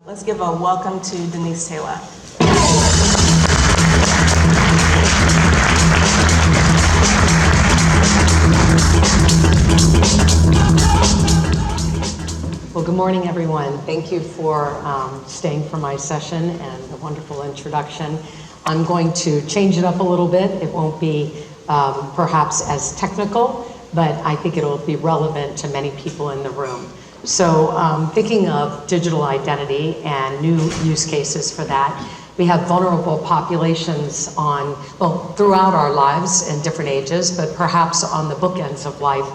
Let's give a welcome to Denise Tayloe. Well, good morning, everyone. Thank you for staying for my session and the wonderful introduction. I'm going to change it up a little bit. It won't be perhaps as technical, but I think it'll be relevant to many people in the room. So thinking of digital identity and new use cases for that, we have vulnerable populations throughout our lives in different ages, but perhaps on the bookends of life,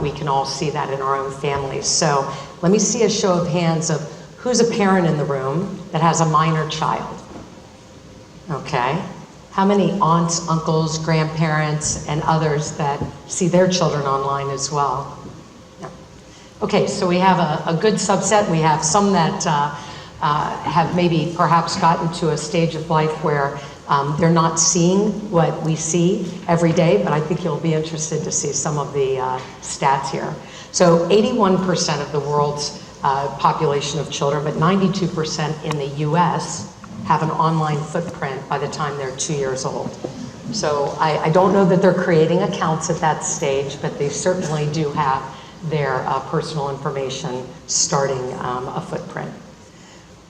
we can all see that in our own families. So let me see a show of hands of who's a parent in the room that has a minor child. Okay. How many aunts, uncles, grandparents, and others that see their children online as well? Okay, so we have a good subset. We have some that have maybe perhaps gotten to a stage of life where they're not seeing what we see every day, but I think you'll be interested to see some of the stats here. So 81% of the world's population of children, but 92% in the US have an online footprint by the time they're 2 years old. So I don't know that they're creating accounts at that stage, but they certainly do have their personal information starting a footprint.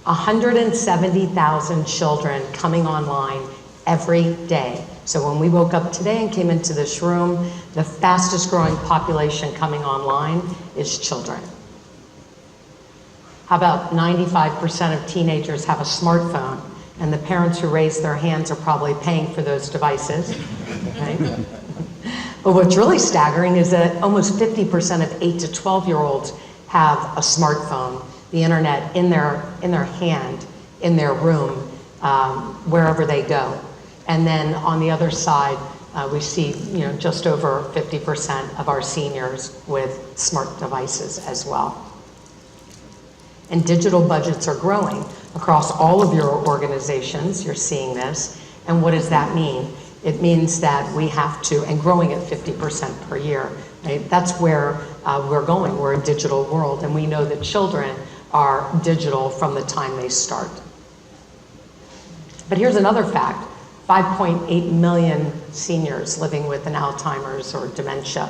170,000 children coming online every day. So when we woke up today and came into this room, the fastest growing population coming online is children. How about 95% of teenagers have a smartphone, and the parents who raise their hands are probably paying for those devices, right? But what's really staggering is that almost 50% of 8 to 12-year-olds have a smartphone, the internet in their hand, in their room, wherever they go. And then on the other side, we see just over 50% of our seniors with smart devices as well. And digital budgets are growing across all of your organizations. You're seeing this. And what does that mean? It means that we have to, and growing at 50% per year, right? That's where we're going. We're a digital world, and we know that children are digital from the time they start. But here's another fact. 5.8 million seniors living with an Alzheimer's or dementia,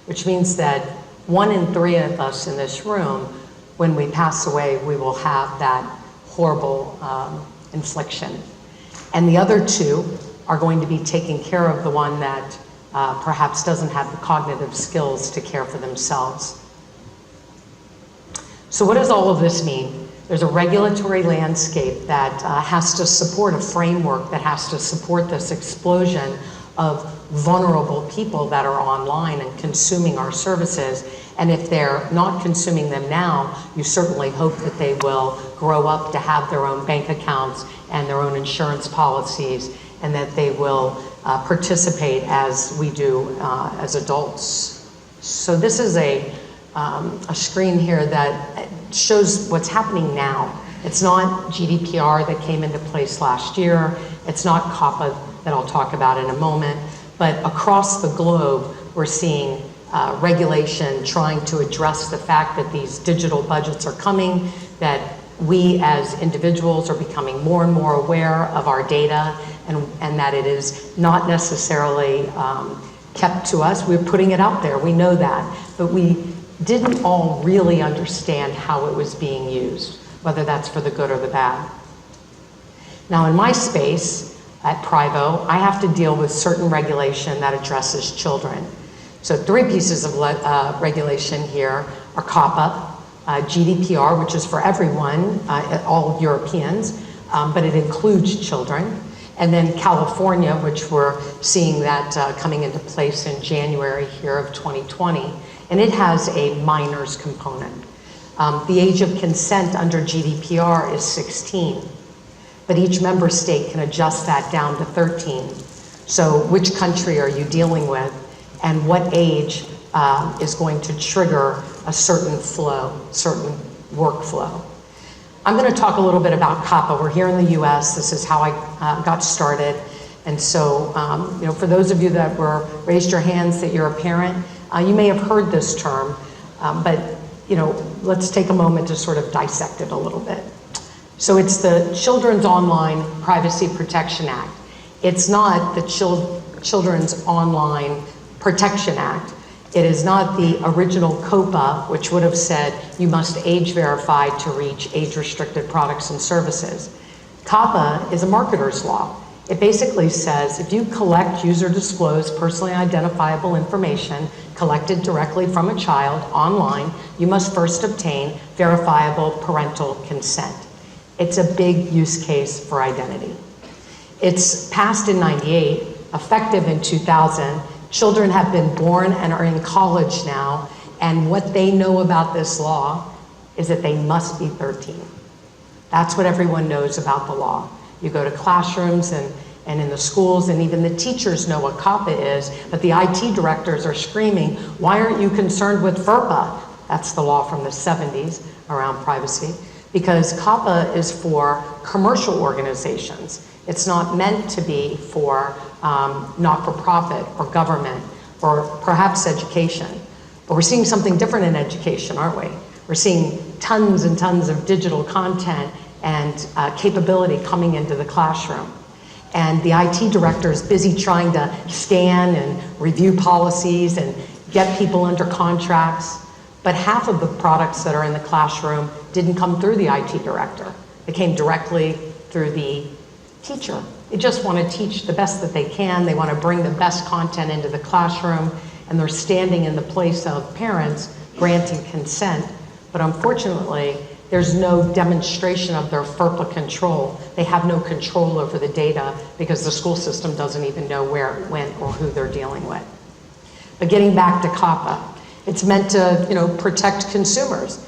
which means that 1 in 3 of us in this room, when we pass away, we will have that horrible infliction. And the other 2 are going to be taking care of the one that perhaps doesn't have the cognitive skills to care for themselves. So what does all of this mean? There's a regulatory landscape that has to support a framework that has to support this explosion of vulnerable people that are online and consuming our services. And if they're not consuming them now, you certainly hope that they will grow up to have their own bank accounts and their own insurance policies, and that they will participate as we do as adults. So this is a screen here that shows what's happening now. It's not GDPR that came into place last year. It's not COPPA that I'll talk about in a moment. But across the globe, we're seeing regulation trying to address the fact that these digital budgets are coming, that we as individuals are becoming more and more aware of our data, and that it is not necessarily kept to us. We're putting it out there, we know that, but we didn't all really understand how it was being used, whether that's for the good or the bad. Now in my space at PRIVO, I have to deal with certain regulation that addresses children. So 3 pieces of regulation here are COPPA, GDPR, which is for everyone, all Europeans, but it includes children. And then California, which we're seeing that coming into place in January here of 2020, and it has a minors component. The age of consent under GDPR is 16, but each member state can adjust that down to 13. So which country are you dealing with, and what age is going to trigger a certain flow, certain workflow? I'm going to talk a little bit about COPPA. We're here in the US. This is how I got started. And so, for those of you that raised your hands that you're a parent, you may have heard this term, but let's take a moment to sort of dissect it a little bit. So it's the Children's Online Privacy Protection Act. It's not the Children's Online Protection Act. It is not the original COPA, which would have said you must age verify to reach age-restricted products and services. COPPA is a marketer's law. It basically says if you collect user-disclosed personally identifiable information collected directly from a child online, you must first obtain verifiable parental consent. It's a big use case for identity. It's passed in '98, effective in 2000. Children have been born and are in college now, and what they know about this law is that they must be 13. That's what everyone knows about the law. You go to classrooms and in the schools, and even the teachers know what COPPA is, but the IT directors are screaming, why aren't you concerned with FERPA? That's the law from the 70s around privacy, because COPPA is for commercial organizations. It's not meant to be for not-for-profit or government or perhaps education. But we're seeing something different in education, aren't we? We're seeing tons and tons of digital content and capability coming into the classroom. And the IT director is busy trying to scan and review policies and get people under contracts. But half of the products that are in the classroom didn't come through the IT director. They came directly through the teacher. They just want to teach the best that they can. They want to bring the best content into the classroom, and they're standing in the place of parents granting consent. But unfortunately, there's no demonstration of their FERPA control. They have no control over the data because the school system doesn't even know where it went or who they're dealing with. But getting back to COPPA, it's meant to protect consumers,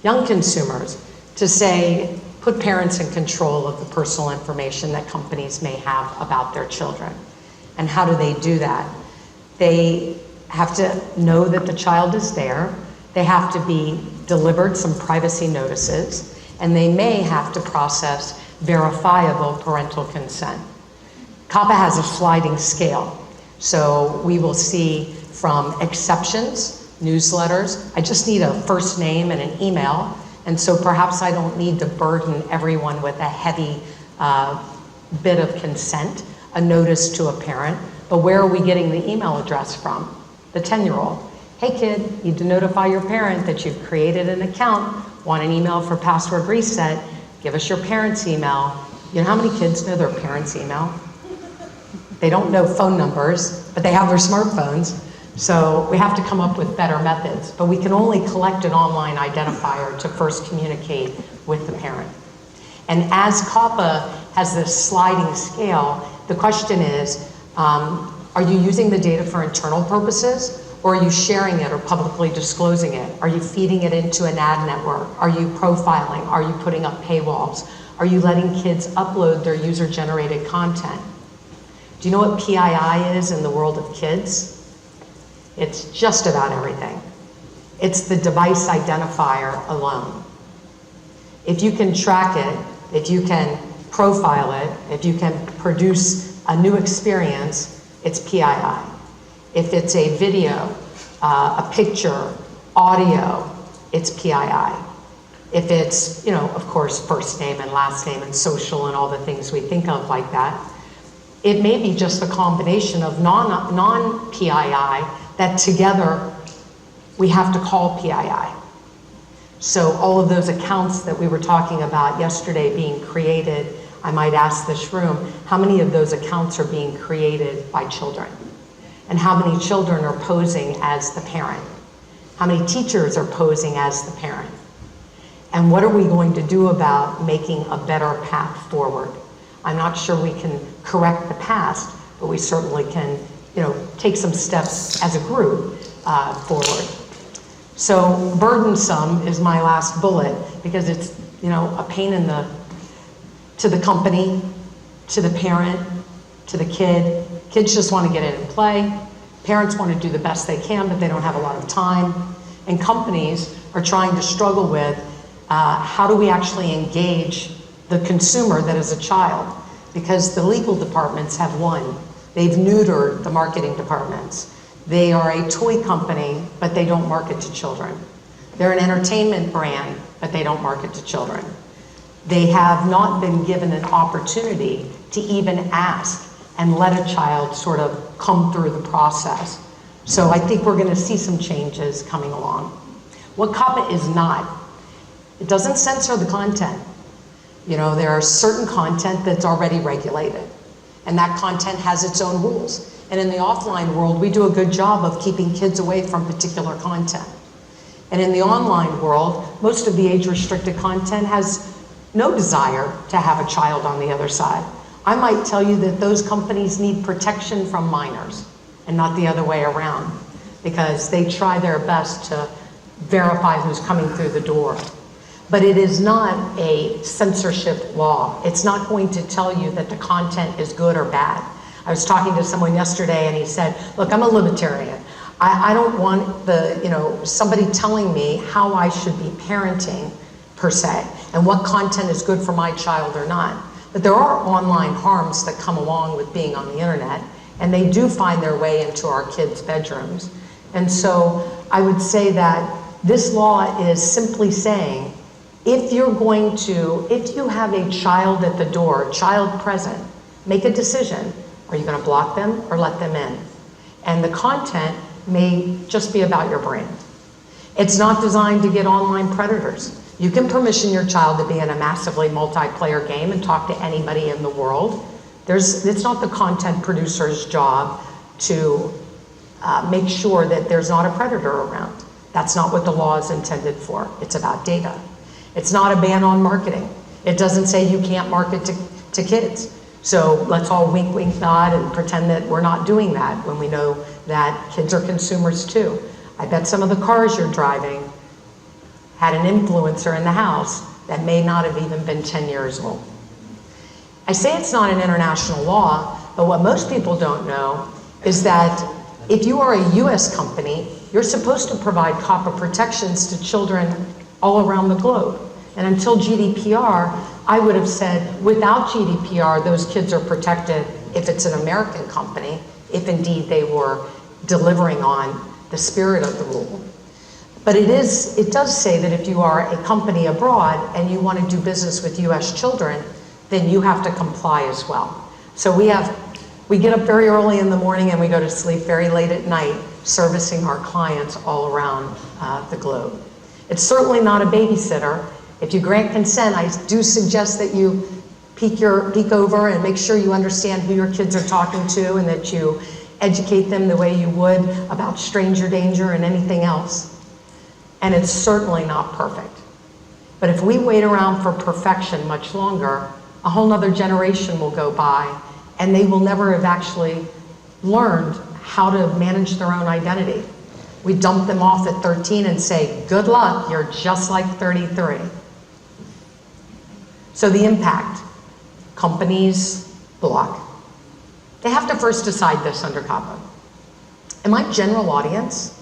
young consumers, to say, put parents in control of the personal information that companies may have about their children. And how do they do that? They have to know that the child is there. They have to be delivered some privacy notices, and they may have to process verifiable parental consent. COPPA has a sliding scale. So we will see from exceptions, newsletters. I just need a first name and an email. And so perhaps I don't need to burden everyone with a heavy bit of consent, a notice to a parent. But where are we getting the email address from? The 10-year-old. Hey kid, need to notify your parent that you've created an account, want an email for password reset, give us your parents' email. You know how many kids know their parents' email? They don't know phone numbers, but they have their smartphones. So we have to come up with better methods, but we can only collect an online identifier to first communicate with the parent. And as COPPA has this sliding scale, the question is, are you using the data for internal purposes, or are you sharing it or publicly disclosing it? Are you feeding it into an ad network? Are you profiling? Are you putting up paywalls? Are you letting kids upload their user-generated content? Do you know what PII is in the world of kids? It's just about everything. It's the device identifier alone. If you can track it, if you can profile it, if you can produce a new experience, it's PII. If it's a video, a picture, audio, it's PII. If it's, of course, first name and last name and social and all the things we think of like that, it may be just a combination of non-PII that together we have to call PII. So all of those accounts that we were talking about yesterday being created, I might ask this room, how many of those accounts are being created by children? And how many children are posing as the parent? How many teachers are posing as the parent? And what are we going to do about making a better path forward? I'm not sure we can correct the past, but we certainly can, take some steps as a group forward. So burdensome is my last bullet because it's, a pain to the company, to the parent, to the kid. Kids just want to get in and play. Parents want to do the best they can, but they don't have a lot of time. And companies are trying to struggle with how do we actually engage the consumer that is a child? Because the legal departments have won. They've neutered the marketing departments. They are a toy company, but they don't market to children. They're an entertainment brand, but they don't market to children. They have not been given an opportunity to even ask and let a child sort of come through the process. So I think we're going to see some changes coming along. What COPPA is not, it doesn't censor the content. You know, there are certain content that's already regulated, and that content has its own rules. And in the offline world, we do a good job of keeping kids away from particular content. And in the online world, most of the age-restricted content has no desire to have a child on the other side. I might tell you that those companies need protection from minors and not the other way around, because they try their best to verify who's coming through the door. But it is not a censorship law. It's not going to tell you that the content is good or bad. I was talking to someone yesterday and he said, look, I'm a libertarian. I don't want somebody telling me how I should be parenting per se, and what content is good for my child or not. But there are online harms that come along with being on the internet, and they do find their way into our kids' bedrooms. And so I would say that this law is simply saying, if you have a child at the door, child present, make a decision. Are you going to block them or let them in? And the content may just be about your brand. It's not designed to get online predators. You can permission your child to be in a massively multiplayer game and talk to anybody in the world. It's not the content producer's job to make sure that there's not a predator around. That's not what the law is intended for. It's about data. It's not a ban on marketing. It doesn't say you can't market to kids. So let's all wink, wink, nod and pretend that we're not doing that when we know that kids are consumers too. I bet some of the cars you're driving had an influencer in the house that may not have even been 10 years old. I say it's not an international law, but what most people don't know is that if you are a US company, you're supposed to provide COPPA protections to children all around the globe. And until GDPR, I would have said without GDPR, those kids are protected if it's an American company, if indeed they were delivering on the spirit of the rule. But it does say that if you are a company abroad and you want to do business with US children, then you have to comply as well. So we get up very early in the morning and we go to sleep very late at night servicing our clients all around the globe. It's certainly not a babysitter. If you grant consent, I do suggest that you peek over and make sure you understand who your kids are talking to and that you educate them the way you would about stranger danger and anything else. And it's certainly not perfect. But if we wait around for perfection much longer, a whole nother generation will go by and they will never have actually learned how to manage their own identity. We dump them off at 13 and say, good luck, you're just like 33. So the impact, companies block. They have to first decide this under COPPA. Am I general audience?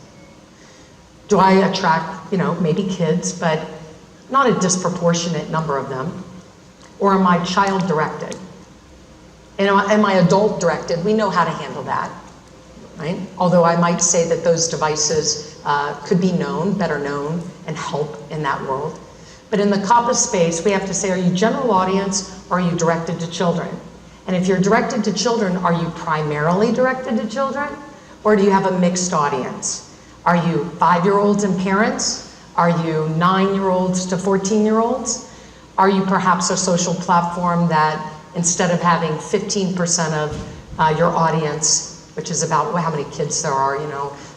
Do I attract, maybe kids, but not a disproportionate number of them? Or am I child directed? And am I adult directed? We know how to handle that, right? Although I might say that those devices could be better known, and help in that world. But in the COPPA space, we have to say, are you general audience or are you directed to children? And if you're directed to children, are you primarily directed to children? Or do you have a mixed audience? Are you 5-year-olds and parents? Are you 9-year-olds to 14-year-olds? Are you perhaps a social platform that instead of having 15% of your audience, which is about how many kids there are,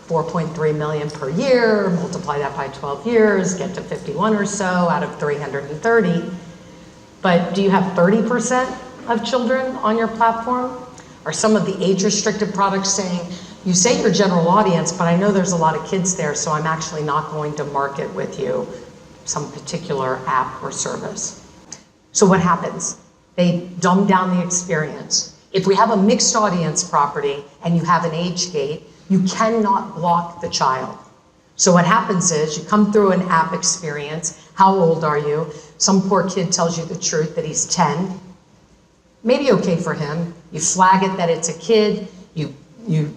4.3 million per year, multiply that by 12 years, get to 51 or so out of 330. But do you have 30% of children on your platform? Are some of the age-restricted products saying, you say you're general audience, but I know there's a lot of kids there, so I'm actually not going to market with you some particular app or service. So what happens? They dumb down the experience. If we have a mixed audience property and you have an age gate, you cannot block the child. So what happens is you come through an app experience. How old are you? Some poor kid tells you the truth that he's 10. Maybe okay for him. You flag it that it's a kid. You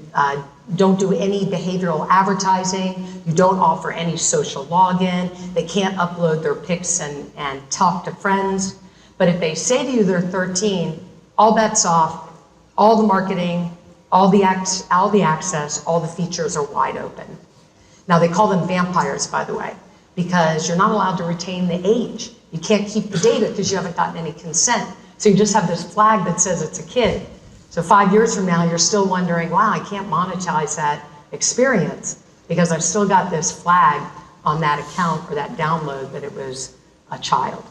don't do any behavioral advertising. You don't offer any social login. They can't upload their pics and talk to friends. But if they say to you they're 13, all bets off, all the marketing, all the access, all the features are wide open. Now they call them vampires, by the way, because you're not allowed to retain the age. You can't keep the data because you haven't gotten any consent. So you just have this flag that says it's a kid. So 5 years from now, you're still wondering, wow, I can't monetize that experience because I've still got this flag on that account or that download that it was a child.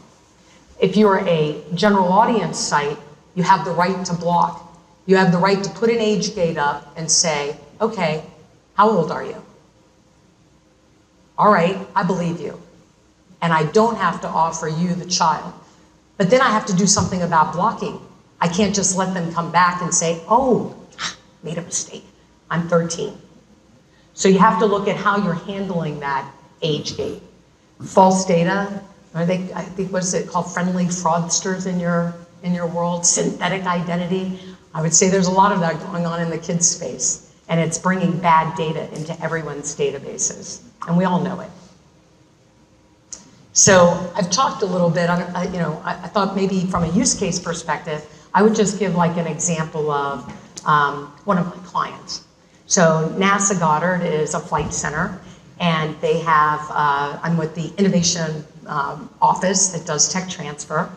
If you're a general audience site, you have the right to block. You have the right to put an age gate up and say, okay, how old are you? All right, I believe you. And I don't have to offer you the child. But then I have to do something about blocking. I can't just let them come back and say, oh, made a mistake, I'm 13. So you have to look at how you're handling that age gate. False data, I think, what is it called, friendly fraudsters in your world, synthetic identity. I would say there's a lot of that going on in the kids space, and it's bringing bad data into everyone's databases, and we all know it. So I've talked a little bit, I thought maybe from a use case perspective, I would just give like an example of one of my clients. So NASA Goddard is a flight center, and they have, I'm with the innovation office that does tech transfer,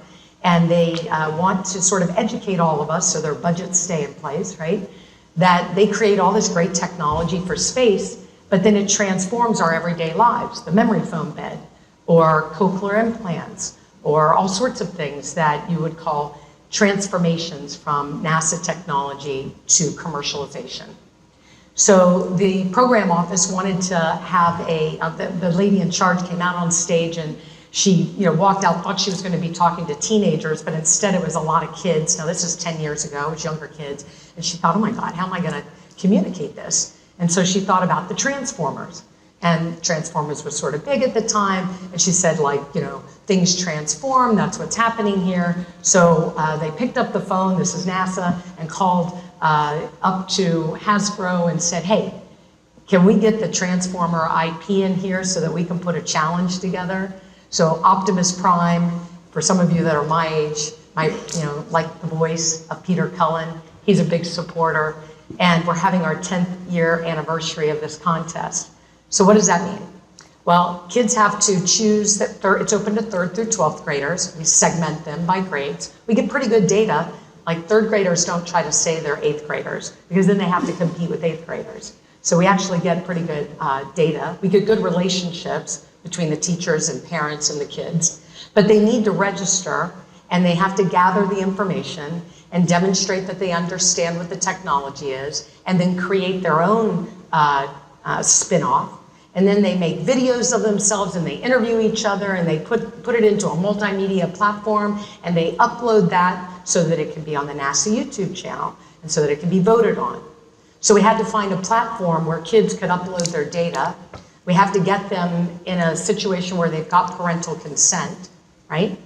and they want to sort of educate all of us so their budgets stay in place, right? That they create all this great technology for space, but then it transforms our everyday lives, the memory foam bed, or cochlear implants, or all sorts of things that you would call transformations from NASA technology to commercialization. So the program office wanted to have the lady in charge came out on stage, and she walked out, thought she was going to be talking to teenagers, but instead it was a lot of kids. Now this is 10 years ago, it was younger kids. And she thought, oh my God, how am I going to communicate this? And so she thought about the Transformers. And Transformers was sort of big at the time. And she said, things transform, that's what's happening here. So they picked up the phone, this is NASA, and called up to Hasbro and said, hey, can we get the Transformer IP in here so that we can put a challenge together? So Optimus Prime, for some of you that are my age, like the voice of Peter Cullen, he's a big supporter. And we're having our 10th year anniversary of this contest. So what does that mean? Well, kids have to choose that it's open to 3rd through 12th graders. We segment them by grades. We get pretty good data. Like 3rd graders don't try to say they're 8th graders because then they have to compete with 8th graders. So we actually get pretty good data. We get good relationships between the teachers and parents and the kids. But they need to register, and they have to gather the information and demonstrate that they understand what the technology is, and then create their own spin-off. And then they make videos of themselves, and they interview each other, and they put it into a multimedia platform, and they upload that so that it can be on the NASA YouTube channel, and so that it can be voted on. So we had to find a platform where kids could upload their data. We have to get them in a situation where they've got parental consent, right?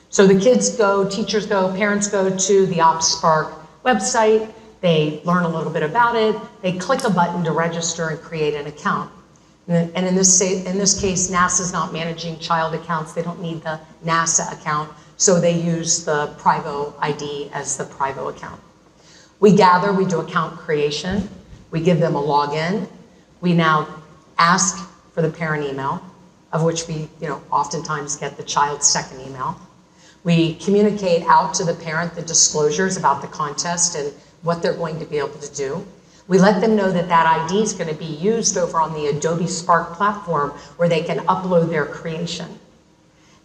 So the kids go, teachers go, parents go to the OpSpark website, they learn a little bit about it, they click a button to register and create an account. And in this case, NASA's not managing child accounts, they don't need the NASA account, so they use the PRIVO ID as the PRIVO account. We gather, we do account creation, we give them a login, we now ask for the parent email, of which we oftentimes get the child's second email. We communicate out to the parent the disclosures about the contest and what they're going to be able to do. We let them know that that ID is going to be used over on the Adobe Spark platform where they can upload their creation.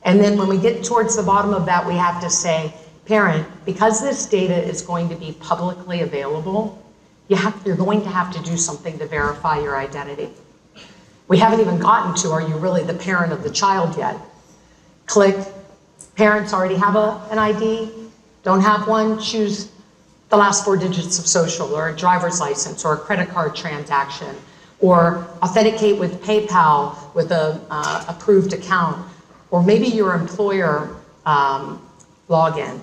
And then when we get towards the bottom of that, we have to say, parent, because this data is going to be publicly available, you're going to have to do something to verify your identity. We haven't even gotten to, are you really the parent of the child yet? Click, parents already have an ID, don't have one, choose the last 4 digits of social, or a driver's license, or a credit card transaction, or authenticate with PayPal with a approved account, or maybe your employer login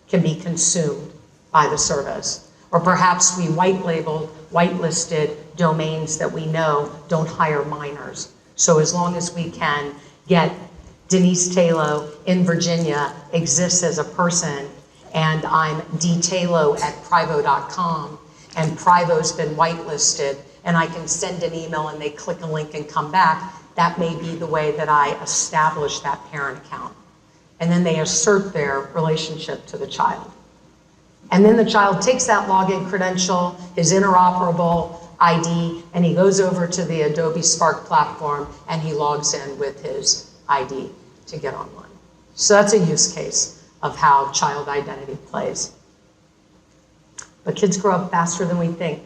can be consumed by the service. Or perhaps we whitelisted domains that we know don't hire minors. So as long as we can get Denise Tayloe in Virginia exists as a person, and I'm dtayloe@privo.com, and Privo's been whitelisted, and I can send an email and they click a link and come back, that may be the way that I establish that parent account. And then they assert their relationship to the child. And then the child takes that login credential, his interoperable ID, and he goes over to the Adobe Spark platform and he logs in with his ID to get online. So that's a use case of how child identity plays. But kids grow up faster than we think.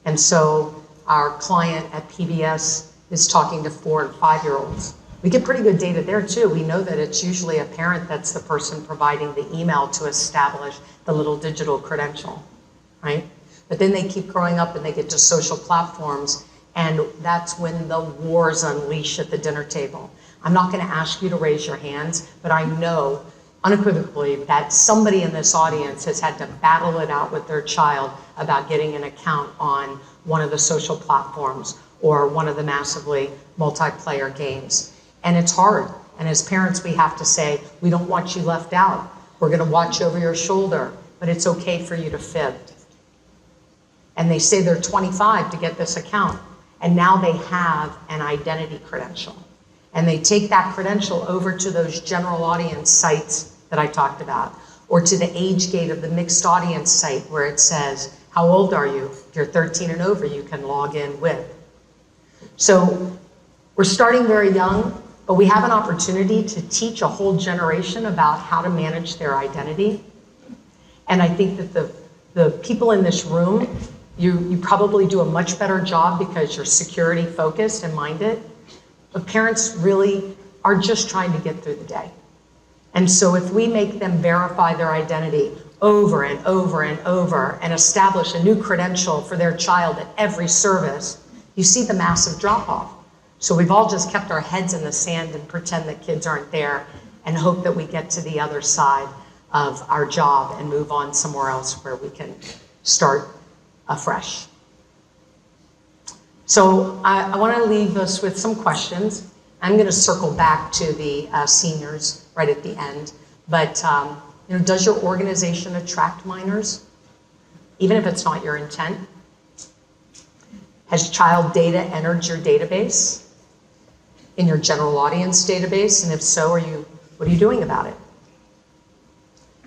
And so our client at PBS is talking to 4 and 5-year-olds. We get pretty good data there too. We know that it's usually a parent that's the person providing the email to establish the little digital credential, right? But then they keep growing up and they get to social platforms, and that's when the wars unleash at the dinner table. I'm not gonna ask you to raise your hands, but I know unequivocally that somebody in this audience has had to battle it out with their child about getting an account on one of the social platforms or one of the massively multiplayer games. And it's hard. And as parents, we have to say, we don't want you left out. We're gonna watch over your shoulder, but it's okay for you to fib. And they say they're 25 to get this account, and now they have an identity credential. And they take that credential over to those general audience sites that I talked about, or to the age gate of the mixed audience site where it says, how old are you? If you're 13 and over, you can log in with. So we're starting very young, but we have an opportunity to teach a whole generation about how to manage their identity. And I think that the people in this room, you probably do a much better job because you're security focused and minded. But parents really are just trying to get through the day. And so if we make them verify their identity over and over and over and establish a new credential for their child at every service, you see the massive drop off. So we've all just kept our heads in the sand and pretend that kids aren't there and hope that we get to the other side of our job and move on somewhere else where we can start afresh. So I want to leave us with some questions. I'm going to circle back to the seniors right at the end. But does your organization attract minors, even if it's not your intent? Has child data entered your database, in your general audience database? And if so, what are you doing about it?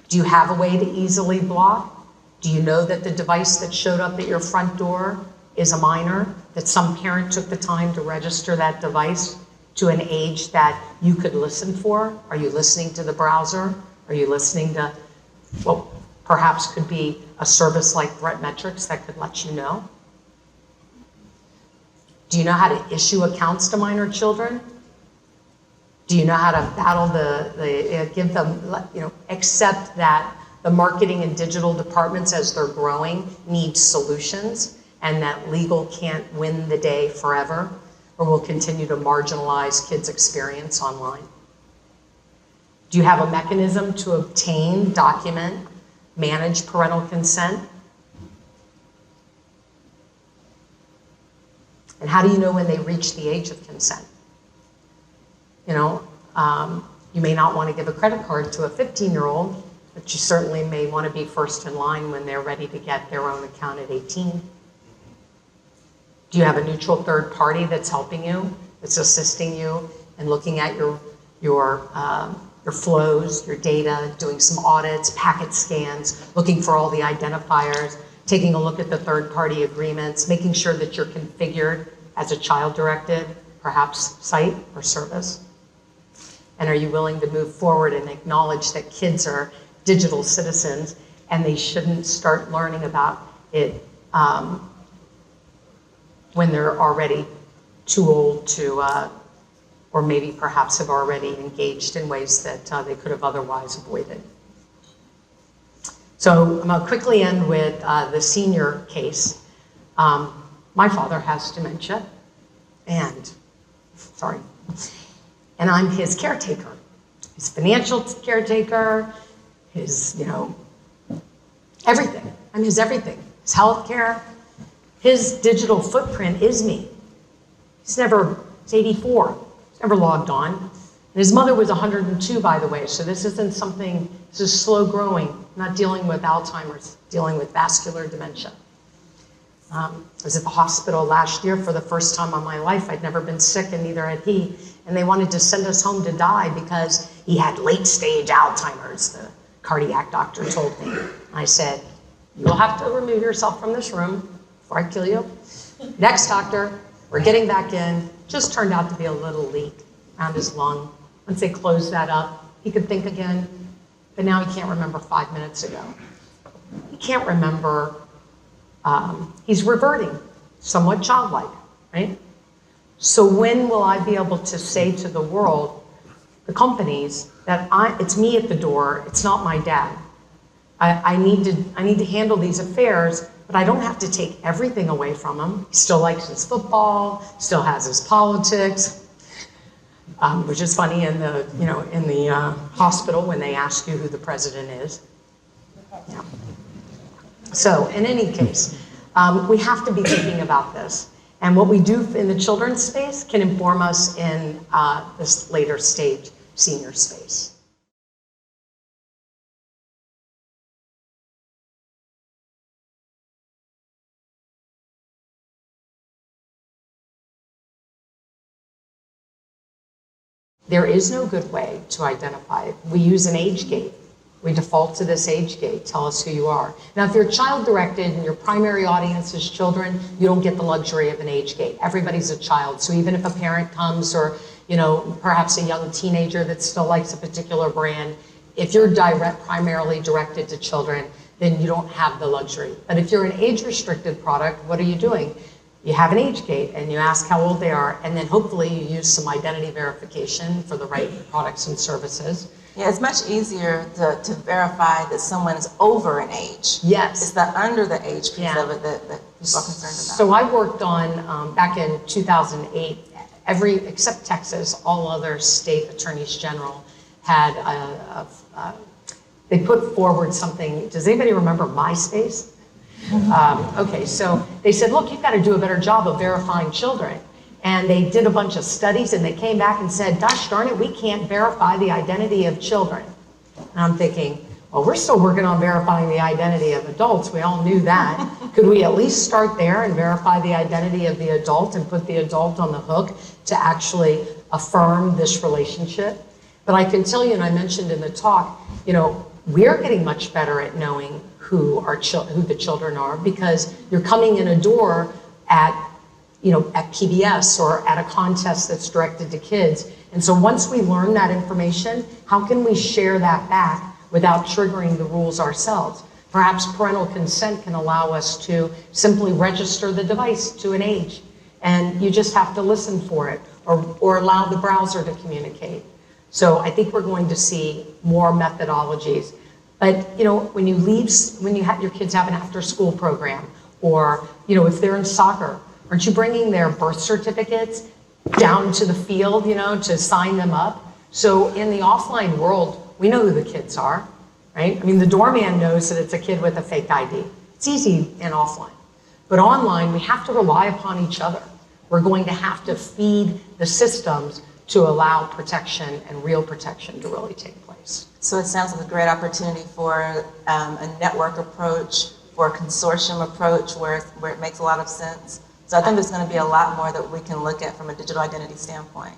Do you have a way to easily block? Do you know that the device that showed up at your front door is a minor, that some parent took the time to register that device to an age that you could listen for? Are you listening to the browser? Are you listening to what perhaps could be a service like Threat Metrics that could let you know? Do you know how to issue accounts to minor children? Do you know how to battle give them, accept that the marketing and digital departments as they're growing need solutions, and that legal can't win the day forever, or will continue to marginalize kids' experience online? Do you have a mechanism to obtain, document, manage parental consent? And how do you know when they reach the age of consent? You may not want to give a credit card to a 15-year-old, but you certainly may want to be first in line when they're ready to get their own account at 18. Do you have a neutral third party that's helping you, that's assisting you in looking at your flows, your data, doing some audits, packet scans, looking for all the identifiers, taking a look at the third-party agreements, making sure that you're configured as a child-directed, perhaps site or service? And are you willing to move forward and acknowledge that kids are digital citizens and they shouldn't start learning about it when they're already too old to, or maybe perhaps have already engaged in ways that they could have otherwise avoided? So I'm gonna quickly end with the senior case. My father has dementia, and I'm his caretaker, his financial caretaker, his, everything. I'm his everything, his health care, His digital footprint is me. He's 84, he's never logged on. And his mother was 102, by the way, so this isn't something, this is slow growing, not dealing with Alzheimer's, dealing with vascular dementia. I was at the hospital last year for the first time in my life. I'd never been sick, and neither had he. And they wanted to send us home to die because he had late stage Alzheimer's, the cardiac doctor told me. I said, you'll have to remove yourself from this room before I kill you. Next doctor, we're getting back in. Just turned out to be a little leak around his lung. Once they closed that up, he could think again, but now he can't remember 5 minutes ago. He can't remember. He's reverting, somewhat childlike, right? So when will I be able to say to the world, the companies, that it's me at the door, it's not my dad. I need to handle these affairs, but I don't have to take everything away from him. He still likes his football, still has his politics, which is funny in the hospital when they ask you who the president is. Yeah. So in any case, we have to be thinking about this. And what we do in the children's space can inform us in this later stage, senior space. There is no good way to identify it. We use an age gate. We default to this age gate, tell us who you are. Now, if you're child-directed and your primary audience is children, you don't get the luxury of an age gate. Everybody's a child, so even if a parent comes or, perhaps a young teenager that still likes a particular brand, if you're primarily directed to children, then you don't have the luxury. But if you're an age-restricted product, what are you doing? You have an age gate and you ask how old they are, and then hopefully you use some identity verification for the right products and services. Yeah, it's much easier to verify that someone is over an age. Yes. It's the under the age piece of it that people are concerned about. So I worked on, back in 2008, except Texas, all other state attorneys general had, they put forward something. Does anybody remember MySpace? Okay, so they said, look, you've got to do a better job of verifying children. And they did a bunch of studies and they came back and said, gosh darn it, we can't verify the identity of children. And I'm thinking, well, we're still working on verifying the identity of adults. We all knew that. Could we at least start there and verify the identity of the adult and put the adult on the hook to actually affirm this relationship? But I can tell you, and I mentioned in the talk, we're getting much better at knowing who the children are, because you're coming in a door at PBS or at a contest that's directed to kids. And so once we learn that information, how can we share that back without triggering the rules ourselves? Perhaps parental consent can allow us to simply register the device to an age, and you just have to listen for it, or allow the browser to communicate. So I think we're going to see more methodologies. But when your kids have an after-school program, or if they're in soccer, aren't you bringing their birth certificates down to the field, to sign them up? So in the offline world, we know who the kids are, right? I mean, the doorman knows that it's a kid with a fake ID. It's easy in offline. But online, we have to rely upon each other. We're going to have to feed the systems to allow protection and real protection to really take place. So it sounds like a great opportunity for a network approach, for a consortium approach where it makes a lot of sense. So I think there's going to be a lot more that we can look at from a digital identity standpoint.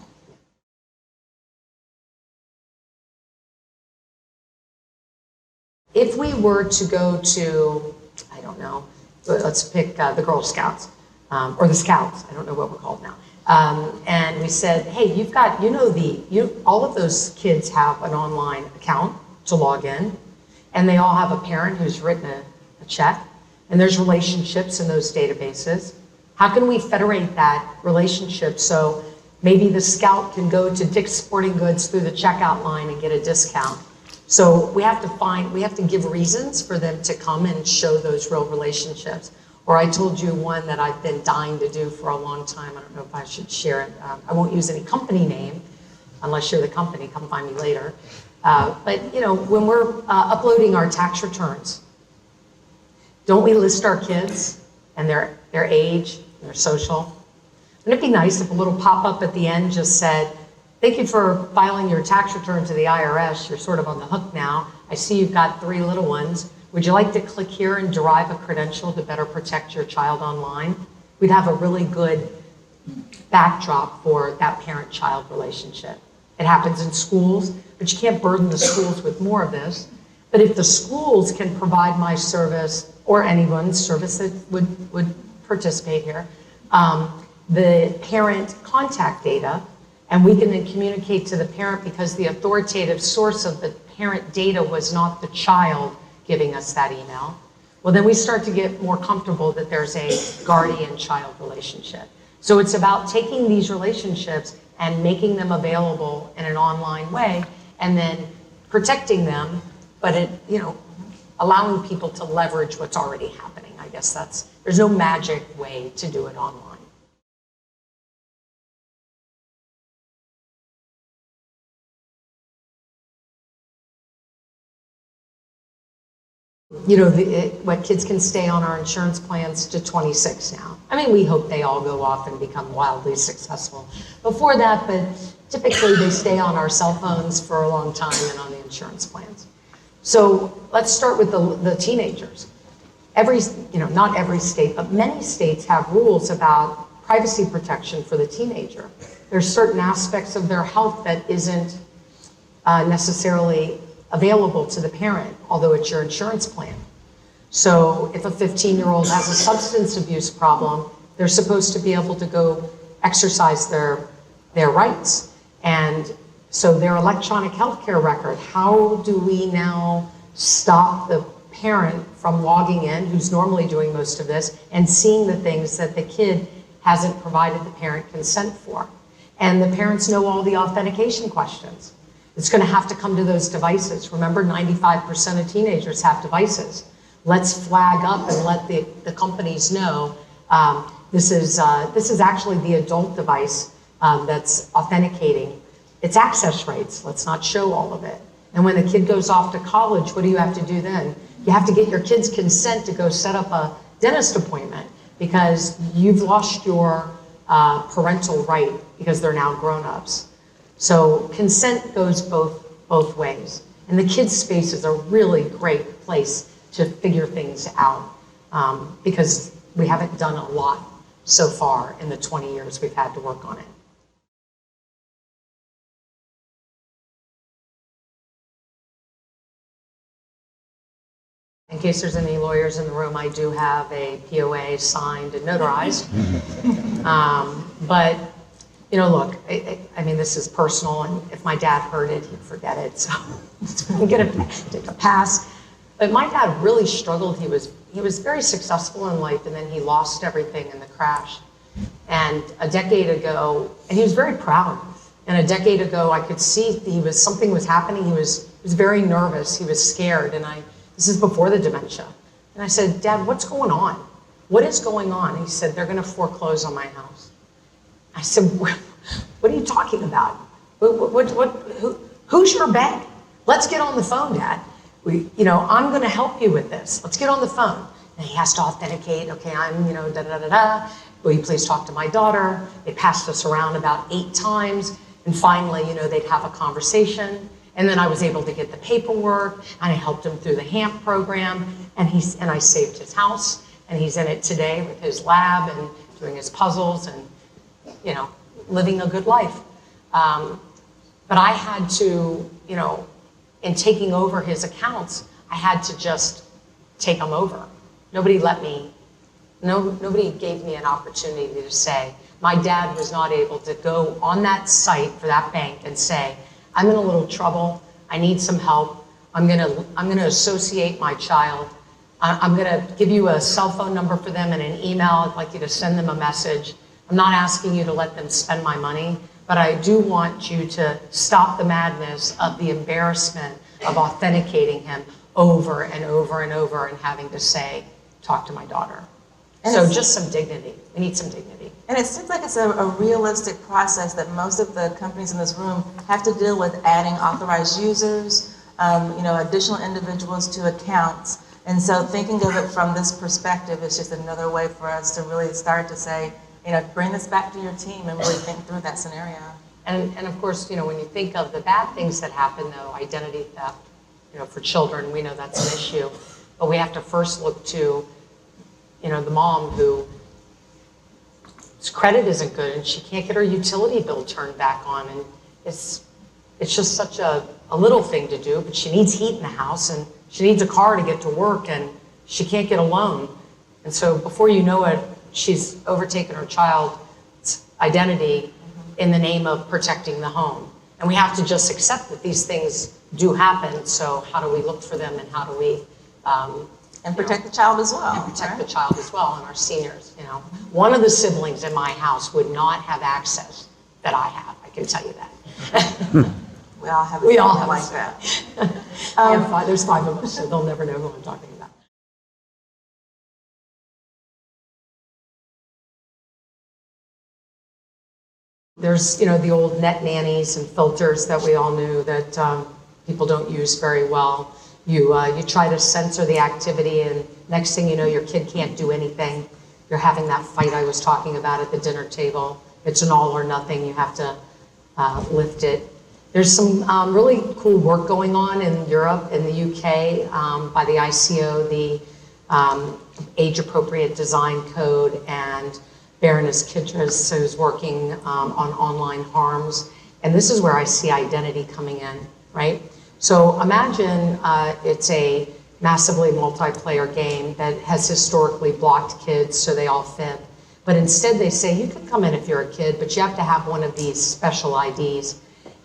If we were to go to, I don't know, let's pick the Girl Scouts, or the Scouts, I don't know what we're called now. And we said, hey, you've got, all of those kids have an online account to log in, and they all have a parent who's written a check, and there's relationships in those databases. How can we federate that relationship so maybe the scout can go to Dick's Sporting Goods through the checkout line and get a discount? So we have to give reasons for them to come and show those real relationships. Or I told you one that I've been dying to do for a long time. I don't know if I should share it. I won't use any company name, unless you're the company, come find me later. But when we're uploading our tax returns, don't we list our kids and their their age, their social. Wouldn't it be nice if a little pop-up at the end just said, thank you for filing your tax return to the IRS. You're sort of on the hook now. I see you've got 3 little ones. Would you like to click here and derive a credential to better protect your child online? We'd have a really good backdrop for that parent-child relationship. It happens in schools, but you can't burden the schools with more of this. But if the schools can provide my service, or anyone's service that would participate here, the parent contact data, and we can then communicate to the parent because the authoritative source of the parent data was not the child giving us that email, well, then we start to get more comfortable that there's a guardian-child relationship. So it's about taking these relationships and making them available in an online way, and then protecting them, but allowing people to leverage what's already happening. I guess there's no magic way to do it online. What kids can stay on our insurance plans to 26 now. I mean, we hope they all go off and become wildly successful before that, but typically they stay on our cell phones for a long time and on the insurance plans. So let's start with the teenagers. Not every state, but many states have rules about privacy protection for the teenager. There's certain aspects of their health that isn't necessarily available to the parent, although it's your insurance plan. So if a 15-year-old has a substance abuse problem, they're supposed to be able to go exercise their rights. And so their electronic healthcare record, how do we now stop the parent from logging in, who's normally doing most of this, and seeing the things that the kid hasn't provided the parent consent for? And the parents know all the authentication questions. It's going to have to come to those devices. Remember, 95% of teenagers have devices. Let's flag up and let the companies know this is actually the adult device that's authenticating its access rights. Let's not show all of it. And when the kid goes off to college, what do you have to do then? You have to get your kid's consent to go set up a dentist appointment because you've lost your parental right because they're now grown-ups. So consent goes both ways. And the kids' space is a really great place to figure things out because we haven't done a lot so far in the 20 years we've had to work on it. In case there's any lawyers in the room, I do have a POA signed and notarized. But look, I mean, this is personal, and if my dad heard it, he'd forget it, so I'm gonna take a pass. But my dad really struggled. He was very successful in life, and then he lost everything in the crash. And a decade ago, and he was very proud, and a decade ago, I could see something was happening. He was very nervous, he was scared, and this is before the dementia. And I said, Dad, what's going on? What is going on? He said, they're gonna foreclose on my house. I said, what are you talking about? Who's your bank? Let's get on the phone, Dad. I'm gonna help you with this. Let's get on the phone. And he has to authenticate, okay, I'm, da-da-da-da. Will you please talk to my daughter? They passed us around about 8 times. And finally, they'd have a conversation. And then I was able to get the paperwork, and I helped him through the HAMP program, and I saved his house, and he's in it today with his lab and doing his puzzles and, living a good life. But I had to, in taking over his accounts, I had to just take them over. Nobody gave me an opportunity to say, my dad was not able to go on that site for that bank and say, I'm in a little trouble, I need some help, I'm gonna associate my child, I'm gonna give you a cell phone number for them and an email, I'd like you to send them a message. I'm not asking you to let them spend my money, but I do want you to stop the madness of the embarrassment of authenticating him over and over and over and having to say, talk to my daughter. So just some dignity. We need some dignity. And it seems like it's a realistic process that most of the companies in this room have to deal with adding authorized users, additional individuals to accounts. And so thinking of it from this perspective is just another way for us to really start to say, bring this back to your team and really think through that scenario. And of course, when you think of the bad things that happen, though, identity theft, for children, we know that's an issue. But we have to first look to, the mom whose credit isn't good and she can't get her utility bill turned back on. And it's just such a little thing to do, but she needs heat in the house and she needs a car to get to work and she can't get a loan. And so before you know it, she's overtaken her child's identity in the name of protecting the home. And we have to just accept that these things do happen. So how do we look for them and how do we and protect the child as well. And protect the child as well and our seniors. One of the siblings in my house would not have access that I have. I can tell you that. We all have something like that. There's 5 of us, so they'll never know who I'm talking about. There's, the old net nannies and filters that we all knew that people don't use very well. You try to censor the activity, and next thing you know, your kid can't do anything. You're having that fight I was talking about at the dinner table. It's an all or nothing. You have to lift it. There's some really cool work going on in Europe, in the UK, by the ICO, the Age Appropriate Design Code, and Baroness Kidras, who's working on online harms. And this is where I see identity coming in, right? So imagine it's a massively multiplayer game that has historically blocked kids so they all fit. But instead they say, you can come in if you're a kid, but you have to have one of these special IDs.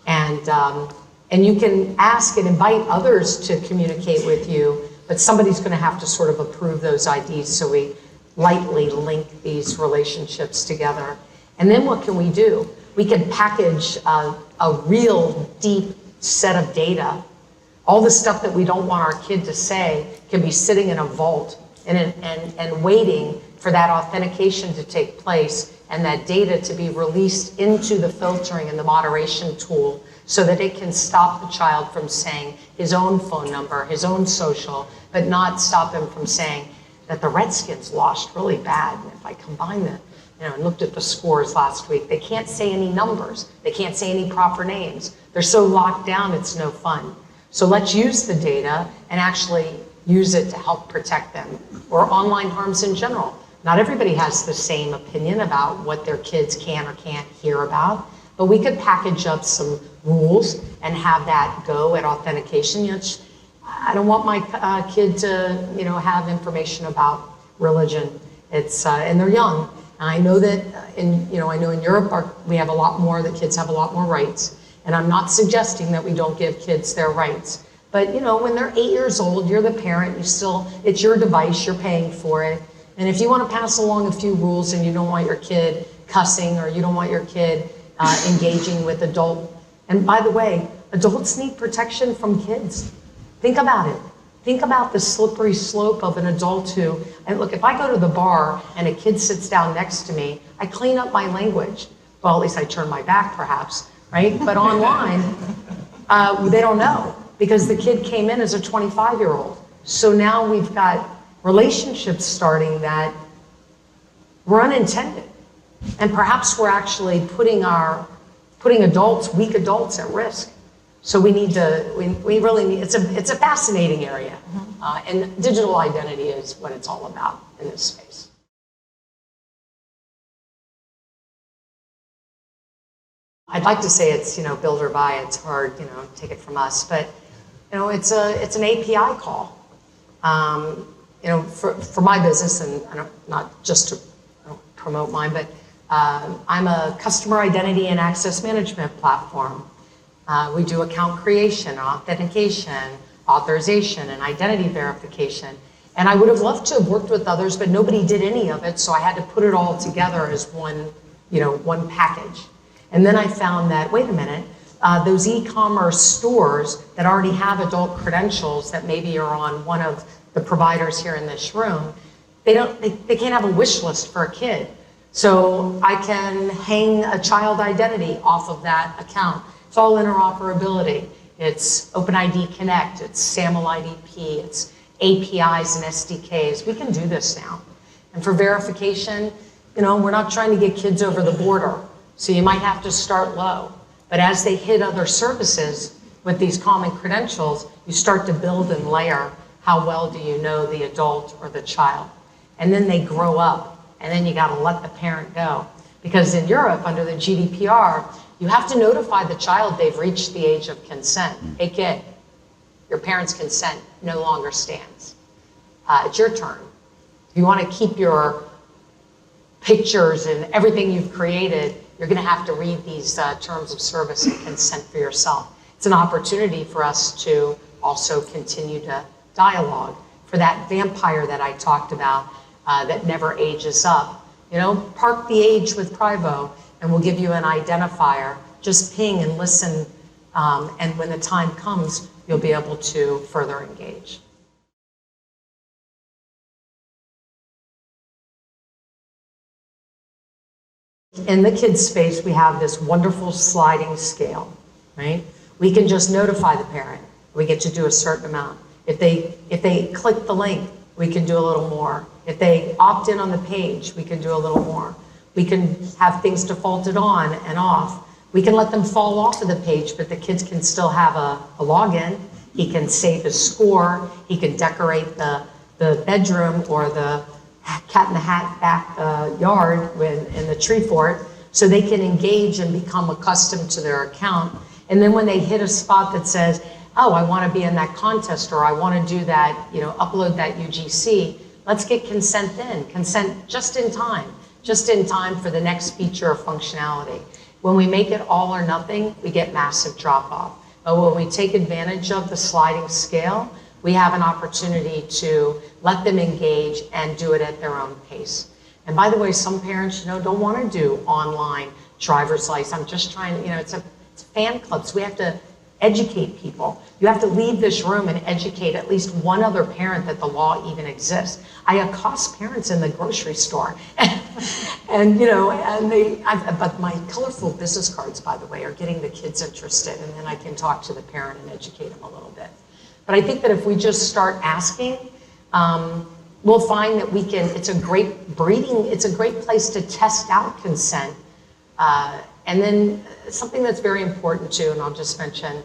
And you can ask and invite others to communicate with you, but somebody's gonna have to sort of approve those IDs so we lightly link these relationships together. And then what can we do? We can package a real deep set of data. All the stuff that we don't want our kid to say can be sitting in a vault and waiting for that authentication to take place and that data to be released into the filtering and the moderation tool so that it can stop the child from saying his own phone number, his own social, but not stop him from saying that the Redskins lost really bad. And if I combine that, and looked at the scores last week, they can't say any numbers. They can't say any proper names. They're so locked down, it's no fun. So let's use the data and actually use it to help protect them. Or online harms in general. Not everybody has the same opinion about what their kids can or can't hear about, but we could package up some rules and have that go at authentication. I don't want my kid to, have information about religion. It's and they're young. And I know that in Europe we have a lot more. The kids have a lot more rights. And I'm not suggesting that we don't give kids their rights. But when they're 8 years old, you're the parent. It's your device. You're paying for it. And if you want to pass along a few rules and you don't want your kid cussing or you don't want your kid engaging with adult, and by the way, adults need protection from kids. Think about it. Think about the slippery slope of an adult and look, if I go to the bar and a kid sits down next to me, I clean up my language. Well, at least I turn my back perhaps, right? But online, they don't know because the kid came in as a 25-year-old. So now we've got relationships starting that were unintended. And perhaps we're actually putting adults, weak adults, at risk. So we really need, it's a fascinating area. And digital identity is what it's all about in this space. I'd like to say it's, build or buy, it's hard, take it from us, but, it's an API call. For my business, and not just to promote mine, but I'm a customer identity and access management platform. We do account creation, authentication, authorization, and identity verification. And I would have loved to have worked with others, but nobody did any of it, so I had to put it all together as one package. And then I found that, wait a minute, those e-commerce stores that already have adult credentials that maybe are on one of the providers here in this room, they can't have a wish list for a kid. So I can hang a child identity off of that account. It's all interoperability. It's OpenID Connect, it's SAML IDP, it's APIs and SDKs. We can do this now. And for verification, we're not trying to get kids over the border. So you might have to start low. But as they hit other services with these common credentials, you start to build and layer how well do you know the adult or the child. And then they grow up, and then you gotta let the parent go. Because in Europe, under the GDPR, you have to notify the child they've reached the age of consent. Hey kid, your parents' consent no longer stands. It's your turn. If you wanna keep your pictures and everything you've created, you're gonna have to read these terms of service and consent for yourself. It's an opportunity for us to also continue to dialogue. For that vampire that I talked about that never ages up, park the age with Privo and we'll give you an identifier. Just ping and listen, and when the time comes, you'll be able to further engage. In the kids space, we have this wonderful sliding scale, right? We can just notify the parent. We get to do a certain amount. If they click the link, we can do a little more. If they opt in on the page, we can do a little more. We can have things defaulted on and off. We can let them fall off of the page, but the kids can still have a login. He can save his score. He can decorate the bedroom or the cat in the hat back yard in the tree fort, so they can engage and become accustomed to their account. And then when they hit a spot that says, oh, I want to be in that contest, or I want to do that, upload that UGC, let's get consent in. Consent just in time for the next feature or functionality. When we make it all or nothing, we get massive drop off. But when we take advantage of the sliding scale, we have an opportunity to let them engage and do it at their own pace. And by the way, some parents, don't want to do online driver's license. I'm just trying, it's fan clubs. We have to educate people. You have to leave this room and educate at least one other parent that the law even exists. I accost parents in the grocery store, but my colorful business cards, by the way, are getting the kids interested, and then I can talk to the parent and educate them a little bit. But I think that if we just start asking, we'll find that we can, it's a great place to test out consent. And then something that's very important too, and I'll just mention,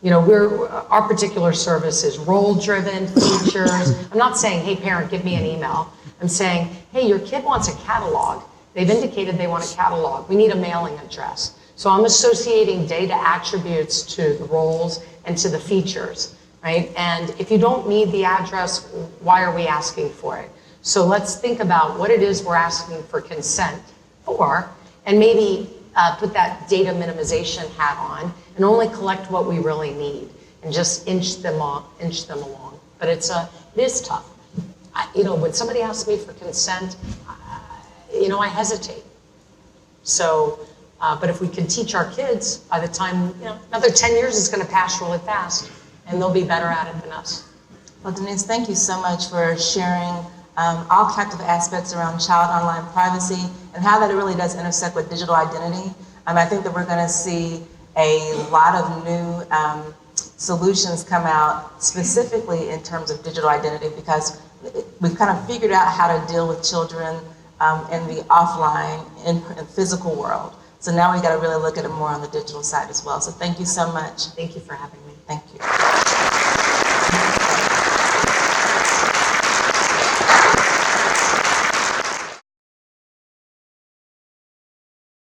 our particular service is role-driven features. I'm not saying, hey parent, give me an email. I'm saying, hey, your kid wants a catalog. They've indicated they want a catalog. We need a mailing address. So I'm associating data attributes to the roles and to the features, right? And if you don't need the address, why are we asking for it? So let's think about what it is we're asking for consent for, and maybe put that data minimization hat on and only collect what we really need and just inch them along. But it is tough. When somebody asks me for consent, I hesitate. So, but if we can teach our kids, by the time, another 10 years is going to pass really fast, and they'll be better at it than us. Well, Denise, thank you so much for sharing all kinds of aspects around child online privacy and how that really does intersect with digital identity. I think that we're going to see a lot of new solutions come out specifically in terms of digital identity, because we've kind of figured out how to deal with children in the offline and physical world. So now we got to really look at it more on the digital side as well. So thank you so much. Thank you for having me. Thank you.